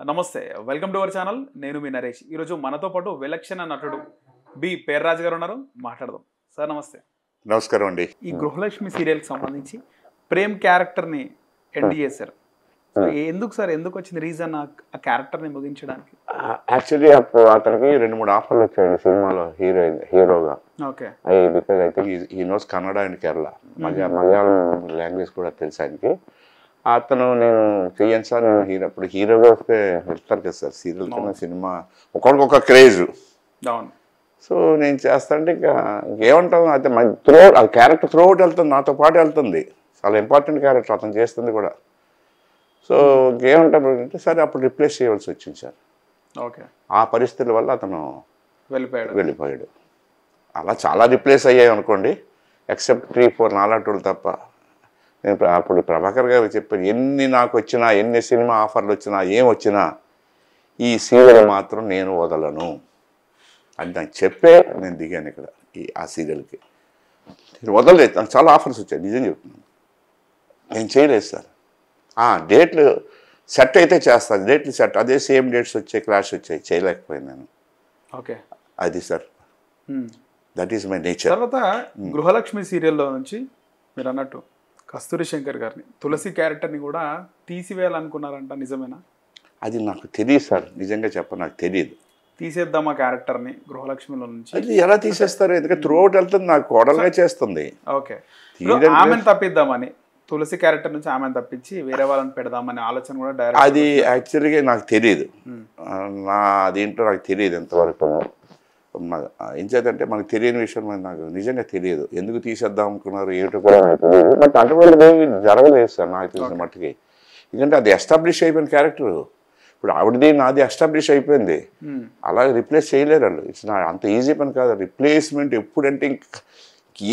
నమస్తే welcome to our channel నేను మీ నరేష్ ఈరోజు మనతో పాటు విలక్షణ నటుడు బి పేర్రాజు గారు ఉన్నారు మాట్లాడదాం సార్ నమస్తే నమస్కారం అండి ఈ గృహలక్ష్మి సీరియల్కి సంబంధించి ప్రేమ్ క్యారెక్టర్ని ఎండ్ చేశారు ఎందుకు సార్ ఎందుకు వచ్చింది రీజన్ ఆ క్యారెక్టర్ని ముగించడానికి యాక్చువల్లీ అప్పుడు అతనికి 2-3 ఆఫర్లు వచ్చాయండి సినిమాలో హీరోగా ఓకే బికాజ్ అయితే ఈ knows Kannada and Kerala Malayalam language కూడా తెలుసు ఆయనకి అతను నేను చెయ్యను సార్ నేను ఇప్పుడు హీరోగా వస్తే వెళ్తారు కదా సార్ సీరియల్ కన్నా సినిమా ఒకరికొక క్రేజ్ అవును సో నేను చేస్తానంటే ఇంకా ఏమంటాం అయితే ఆ క్యారెక్టర్ త్రూ అవుట్ వెళ్తుంది నాతో పాటు వెళ్తుంది చాలా ఇంపార్టెంట్ క్యారెక్టర్ అతను చేస్తుంది కూడా సో ఏమంటారు అంటే సరే అప్పుడు రిప్లేస్ చేయవలసి వచ్చింది సార్ ఓకే ఆ పరిస్థితుల వల్ల అతను వెళ్ళిపోయాడు అలా చాలా రిప్లేస్ అయ్యాయి అనుకోండి ఎక్సెప్ట్ 3-4 నాలాటోళ్ళు తప్ప నేను అప్పుడు ప్రభాకర్ గారు చెప్పారు ఎన్ని నాకు వచ్చినా ఎన్ని సినిమా ఆఫర్లు వచ్చినా ఏం వచ్చినా ఈ సీరియల్ మాత్రం నేను వదలను అని నాకు చెప్పే నేను దిగాను ఇక్కడ ఆ సీరియల్కి నేను వదలలేదు నాకు చాలా ఆఫర్స్ వచ్చాయి నిజం చెప్తున్నాను నేను చేయలేదు సార్ డేట్లు సెట్ అయితే చేస్తాను డేట్లు సెట్ అదే సేమ్ డేట్స్ వచ్చాయి క్లాష్ వచ్చాయి చేయలేకపోయాను నేను ఓకే అది sir that is my nature తర్వాత గృహలక్ష్మి సీరియల్లో నుంచి మీరు అన్నట్టు కస్తూరి శంకర్ గారిని తులసి క్యారెక్టర్ని కూడా తీసివేయాలనుకున్నారంట నిజమేనా అది నాకు తెలియదు సార్ నిజంగా నాకు తెలియదు తీసేద్దాం ఆ క్యారెక్టర్ని గృహలక్ష్మిలో నుంచి అది ఎలా తీసేస్తారు ఎందుకంటే త్రూ అవుట్ వెళ్తుంది నాకు కోడలుగా చేస్తుంది ఓకే ఆమెను తప్పిద్దామని తులసి క్యారెక్టర్ నుంచి ఆమెను తప్పించి వేరే వాళ్ళని పెడదామని ఆలోచన కూడా డైరెక్ట్ అది యాక్చువల్గా నాకు తెలియదు నా దీంట్లో నాకు తెలియదు ఎంతవరకు ఏం చేద్దంటే మనకు తెలియని విషయం నాకు నిజంగా తెలియదు ఎందుకు తీసేద్దాం అనుకున్నారు ఏమిటో కూడా నాకు తెలియదు బట్ అటువంటిది జరగలేదు సార్ నాకు తెలిసిన మట్టుకి ఎందుకంటే అది ఎస్టాబ్లిష్ అయిపోయిన క్యారెక్టర్ ఇప్పుడు ఆవిడది నాది ఎస్టాబ్లిష్ అయిపోయింది అలా రిప్లేస్ చేయలేరు వాళ్ళు ఇట్స్ నా అంత ఈజీ పని కాదు రిప్లేస్మెంట్ ఎప్పుడంటే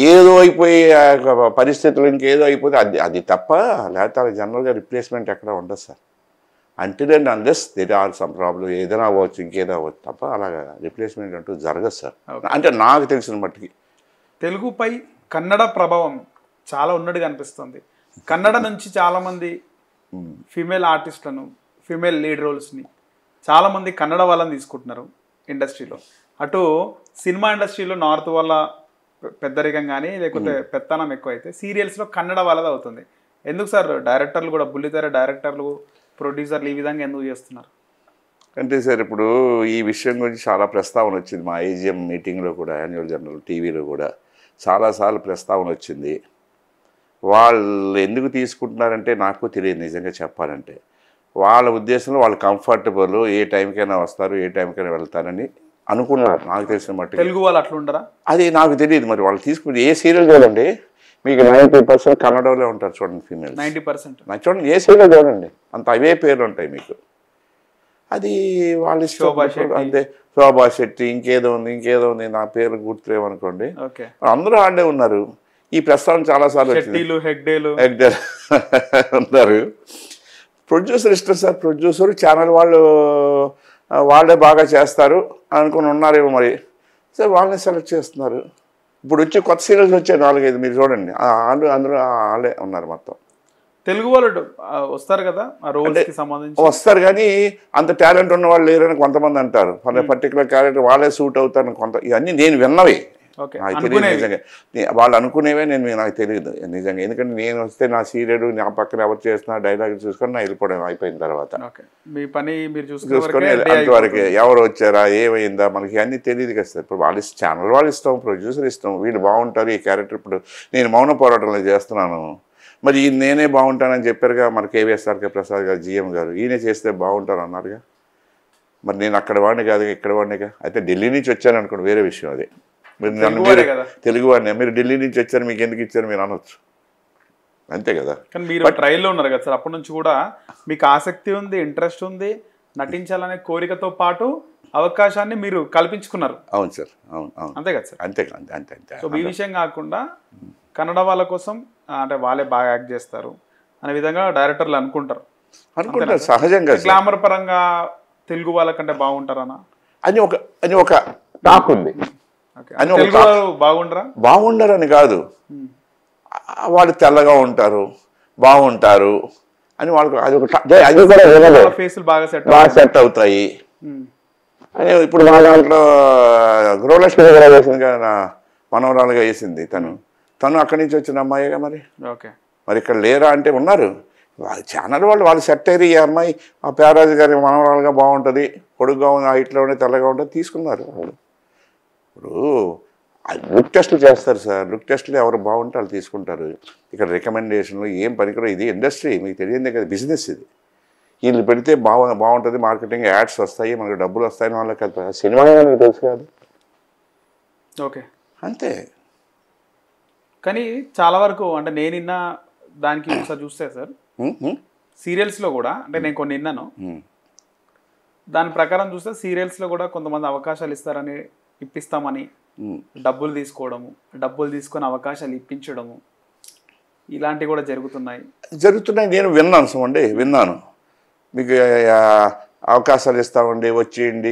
ఏదో అయిపోయి పరిస్థితులు ఇంకేదో అయిపోతే అది తప్ప లేకపోతే జనరల్గా రిప్లేస్మెంట్ ఎక్కడ ఉండదు sir until and unless there are some problem ఏదైనా అవ్వచ్చు ఇంకేదో అవ్వచ్చు తప్ప అలాగా రిప్లేస్మెంట్ అంటూ జరగదు సార్ అంటే నాకు తెలిసిన మట్టుకి తెలుగుపై కన్నడ ప్రభావం చాలా ఉన్నట్టుగా అనిపిస్తుంది కన్నడ నుంచి చాలామంది ఫీమేల్ ఆర్టిస్టులను ఫీమేల్ లీడ్ రోల్స్ని చాలామంది కన్నడ వాళ్ళని తీసుకుంటున్నారు ఇండస్ట్రీలో అటు సినిమా ఇండస్ట్రీలో నార్త్ వాళ్ళ పెద్దరికం కానీ లేకపోతే పెత్తనం ఎక్కువైతే సీరియల్స్లో కన్నడ వాళ్ళది అవుతుంది ఎందుకు సార్ డైరెక్టర్లు కూడా బుల్లితెర డైరెక్టర్లు ప్రొడ్యూసర్లు ఈ విధంగా ఎందుకు చేస్తున్నారు అంటే సార్ ఇప్పుడు ఈ విషయం గురించి చాలా ప్రస్తావన వచ్చింది మా ఏజిఎం మీటింగ్లో కూడా యాన్యువల్ జర్నల్ టీవీలో కూడా చాలాసార్లు ప్రస్తావన వచ్చింది వాళ్ళు ఎందుకు తీసుకుంటున్నారంటే నాకు తెలియదు నిజంగా చెప్పాలంటే వాళ్ళ ఉద్దేశంలో వాళ్ళు కంఫర్టబుల్ ఏ టైంకైనా వస్తారు ఏ టైంకైనా వెళ్తారని అనుకున్నారు నాకు తెలిసిన మట్టి తెలుగు వాళ్ళు అట్లా ఉండరా అది నాకు తెలియదు మరి వాళ్ళు తీసుకుంటే ఏ సీరియల్ చూడండి మీకు 90% కన్నడలో ఉంటారు చూడండి ఫీమేల్ 90% నాకు చూడండి ఏ సీరియల్ చూడండి అంత అవే పేర్లు ఉంటాయి మీకు అది వాళ్ళ ఇష్టం అంతే శోభా శెట్టి ఇంకేదో ఉంది నా పేరు గుర్తులేమనుకోండి అందరూ ఆడే ఉన్నారు ఈ ప్రస్తావన చాలాసార్లు హెగ్డే ఉన్నారు ప్రొడ్యూసర్ ఇష్టం సార్ ప్రొడ్యూసర్ ఛానల్ వాళ్ళే బాగా చేస్తారు అనుకుని ఉన్నారేమో మరి సార్ వాళ్ళని సెలెక్ట్ చేస్తున్నారు ఇప్పుడు వచ్చి కొత్త సీరియల్స్ వచ్చాయి 4-5 మీరు చూడండి అందరూ వాళ్ళే ఉన్నారు మొత్తం తెలుగు వాళ్ళు వస్తారు కదా వస్తారు కానీ అంత టాలెంట్ ఉన్న వాళ్ళు లేరని కొంతమంది అంటారు పర్టికులర్ క్యారెక్టర్ వాళ్ళే సూట్ అవుతారని ఇవన్నీ నేను విన్నవి నాకు తెలియదు నిజంగా వాళ్ళు అనుకునేవే నాకు తెలియదు నిజంగా ఎందుకంటే నేను వస్తే నా సీరియల్ నా పక్కన ఎవరు చేస్తున్నా డైలాగ్ చూసుకొని నా వెళ్ళిపోవడం అయిపోయిన తర్వాత చూసుకొని అంతవరకు ఎవరు వచ్చారా ఏమైందా మనకి అన్నీ తెలియదు కదా సార్ ఇప్పుడు వాళ్ళ ఛానల్ వాళ్ళు ఇస్తాం ప్రొడ్యూసర్ ఇస్తాం వీళ్ళు బాగుంటారు ఈ క్యారెక్టర్ ఇప్పుడు నేను మౌన పోరాటంలో చేస్తున్నాను మరి నేనే బాగుంటానని చెప్పారుగా మన కేవీఎస్ఆర్కే ప్రసాద్ గారు జిఎం గారు ఈయన చేస్తే బాగుంటారు అన్నారుగా మరి నేను అక్కడ వాడిని కాదు ఇక్కడ వాడినిగా అయితే ఢిల్లీ నుంచి వచ్చాను అనుకోండి వేరే విషయం అది మీరు తెలుగు వాడిని మీరు ఢిల్లీ నుంచి వచ్చారు మీకు ఎందుకు ఇచ్చారు మీరు అనొచ్చు అంతే కదా కానీ మీరు ట్రైల్లో ఉన్నారు కదా సార్ అప్పటి నుంచి కూడా మీకు ఆసక్తి ఉంది ఇంట్రెస్ట్ ఉంది నటించాలనే కోరికతో పాటు అవకాశాన్ని మీరు కల్పించుకున్నారు అవును సార్ అవును అంతే కదా సార్ అంతే సో ఈ విషయం కాకుండా కన్నడ వాళ్ళ కోసం అంటే వాళ్ళే బాగా యాక్ట్ చేస్తారు అనే విధంగా డైరెక్టర్లు అనుకుంటారు సహజంగా గ్లామర్ పరంగా తెలుగు వాళ్ళకంటే బాగుంటారనా అని ఒక టాక్ ఉంది బాగుండరని కాదు వాళ్ళు తెల్లగా ఉంటారు బాగుంటారు అని వాళ్ళకు అది ఒక అది కూడా వినదు, ఫేసులు బాగా సెట్ అవుతాయి అని. ఇప్పుడు మా దాంట్లో గృహలక్ష్మి కూడా వేసింది కదా, నా మనవరాలుగా వేసింది తను అక్కడి నుంచి వచ్చిన అమ్మాయిగా. మరి మరి ఇక్కడ లేరా అంటే ఉన్నారు ఛానల్ వాళ్ళు సెట్ అయ్యి ఈ అమ్మాయి ఆ పేరాజు గారి మనవరాలుగా బాగుంటుంది, పొడుగ్గా ఉంది, హైట్లో ఉండి తెల్లగా ఉంటుంది తీసుకున్నారు. ఇప్పుడు లుక్ టెస్టులు చేస్తారు సార్, లుక్ టెస్టులు ఎవరు బాగుంటే వాళ్ళు తీసుకుంటారు. ఇక్కడ రికమెండేషన్లు ఏం పనికిరా, ఇది ఇండస్ట్రీ, మీకు తెలియదే కదా, బిజినెస్ ఇది. వీళ్ళు పెడితే బాగుంటుంది, మార్కెటింగ్ యాడ్స్ వస్తాయి, మనకు డబ్బులు వస్తాయని వాళ్ళకి కదా. సినిమా మీకు తెలుసు కాదు, ఓకే అంతే. కానీ చాలా వరకు అంటే నేను విన్న దానికి ఒకసారి చూస్తే సార్ సీరియల్స్లో కూడా, అంటే నేను కొన్ని విన్నాను, దాని ప్రకారం చూస్తే సీరియల్స్లో కూడా కొంతమంది అవకాశాలు ఇస్తారని, ఇప్పిస్తామని డబ్బులు తీసుకోవడము, డబ్బులు తీసుకొని అవకాశాలు ఇప్పించడము, ఇలాంటివి కూడా జరుగుతున్నాయి. నేను విన్నాను మీకు అవకాశాలు ఇస్తామండి వచ్చేయండి.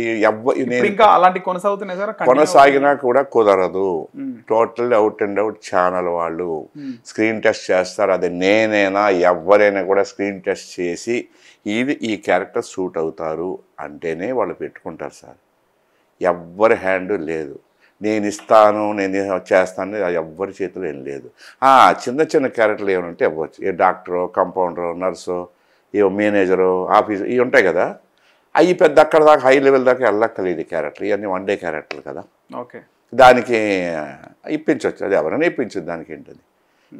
ఇంకా అలాంటి కొనసాగుతున్నాయి సార్, కొనసాగినా కూడా కుదరదు. Total out and out channel వాళ్ళు స్క్రీన్ టెస్ట్ చేస్తారు. అది నేనైనా ఎవరైనా కూడా స్క్రీన్ టెస్ట్ చేసి ఈ క్యారెక్టర్ సూట్ అవుతారు అంటేనే వాళ్ళు పెట్టుకుంటారు సార్. ఎవ్వరి హ్యాండ్ లేదు, నేను ఇస్తాను నేను చేస్తాను ఎవ్వరి చేతిలో ఏం లేదు. చిన్న క్యారెక్టర్లు ఏమంటే ఇవ్వచ్చు, ఏ డాక్టరో, కంపౌండరో, నర్సో, ఏ మేనేజరు, ఆఫీసు, ఇవి ఉంటాయి కదా, అవి పెద్ద అక్కడ దాకా హై లెవెల్ దాకా వెళ్ళక్కర్లేదు క్యారెక్టర్. ఇవన్నీ వన్ డే క్యారెక్టర్లు కదా, దానికి ఇప్పించవచ్చు, అది ఎవరైనా ఇప్పించదు, దానికి ఏంటది.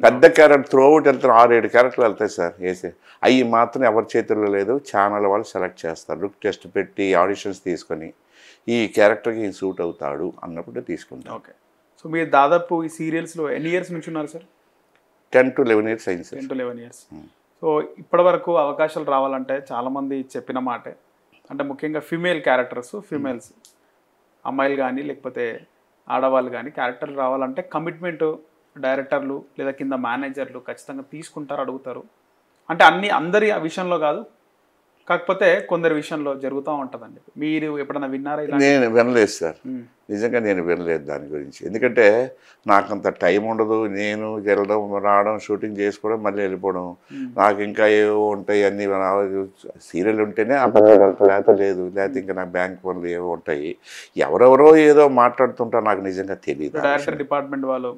పెద్ద క్యారెక్టర్ త్రూఅవుట్ వెళ్తారు, 6-7 క్యారెక్టర్లు వెళ్తాయి సార్ వేసే. అవి మాత్రం ఎవరి చేతుల్లో లేదు, ఛానల్ వాళ్ళు సెలెక్ట్ చేస్తారు, లుక్ టెస్ట్ పెట్టి ఆడిషన్స్ తీసుకొని ఈ క్యారెక్టర్కి సూట్ అవుతాడు అన్నప్పుడు తీసుకుంటాం. ఓకే. సో మీరు దాదాపు ఈ సీరియల్స్లో ఎన్ని ఇయర్స్ నుంచి ఉన్నారు సార్? 10 to 11 years అయింది సార్. 10 to 11 years. సో ఇప్పటి వరకు అవకాశాలు రావాలంటే చాలామంది చెప్పిన మాటే, అంటే ముఖ్యంగా ఫీమేల్ క్యారెక్టర్స్, ఫీమేల్స్ అమ్మాయిలు కానీ లేకపోతే ఆడవాళ్ళు కానీ క్యారెక్టర్లు రావాలంటే కమిట్మెంట్ డైరెక్టర్లు లేదా కింద మేనేజర్లు ఖచ్చితంగా తీసుకుంటారు, అడుగుతారు. అంటే అందరి విషయంలో కాదు, కాకపోతే కొందరి విషయంలో జరుగుతూ ఉంటుందండి. మీరు ఎప్పుడైనా విన్నారా? నేను వినలేదు సార్, నిజంగా నేను వినలేదు దాని గురించి. ఎందుకంటే నాకంత టైం ఉండదు, నేను వెళ్ళడం రావడం షూటింగ్ చేసుకోవడం మళ్ళీ వెళ్ళిపోవడం, నాకు ఇంకా ఏవో ఉంటాయి అన్నీ. సీరియల్ ఉంటేనే లేకపోతే లేకపోతే ఇంకా నాకు బ్యాంక్ పనులు ఏవో ఉంటాయి. ఎవరెవరో ఏదో మాట్లాడుతుంటారు, నాకు నిజంగా తెలియదు. డైరెక్టర్ డిపార్ట్మెంట్ వాళ్ళు,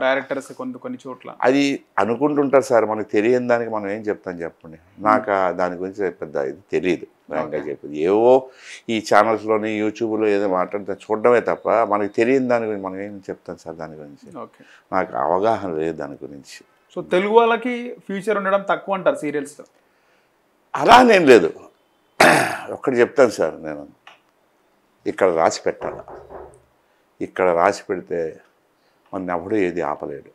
డైరెక్టర్స్ కొన్ని చోట్ల అది అనుకుంటుంటారు సార్, మనకు తెలియని దానికి మనం ఏం చెప్తాం చెప్పండి. నాకు దాని గురించి పెద్ద ఇది తెలియదు ఫ్రాంక్గా చెప్పేది. ఏవో ఈ ఛానల్స్లోని యూట్యూబ్లో ఏదో మాట్లాడితే చూడడమే తప్ప మనకి తెలియని దాని గురించి మనం ఏం చెప్తాం సార్ దాని గురించి. నాకు అవగాహన లేదు దాని గురించి. సో తెలుగు వాళ్ళకి ఫ్యూచర్ ఉండడం తక్కువ అంటారు సీరియల్స్లో? అలానేం లేదు, ఒక్కటి చెప్తాను సార్, నేను ఇక్కడ రాసి పెట్టాలి, ఇక్కడ రాసి పెడితే మన ఎవడూ ఏది ఆపలేడు.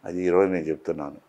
అది ఈరోజు నేను చెప్తున్నాను.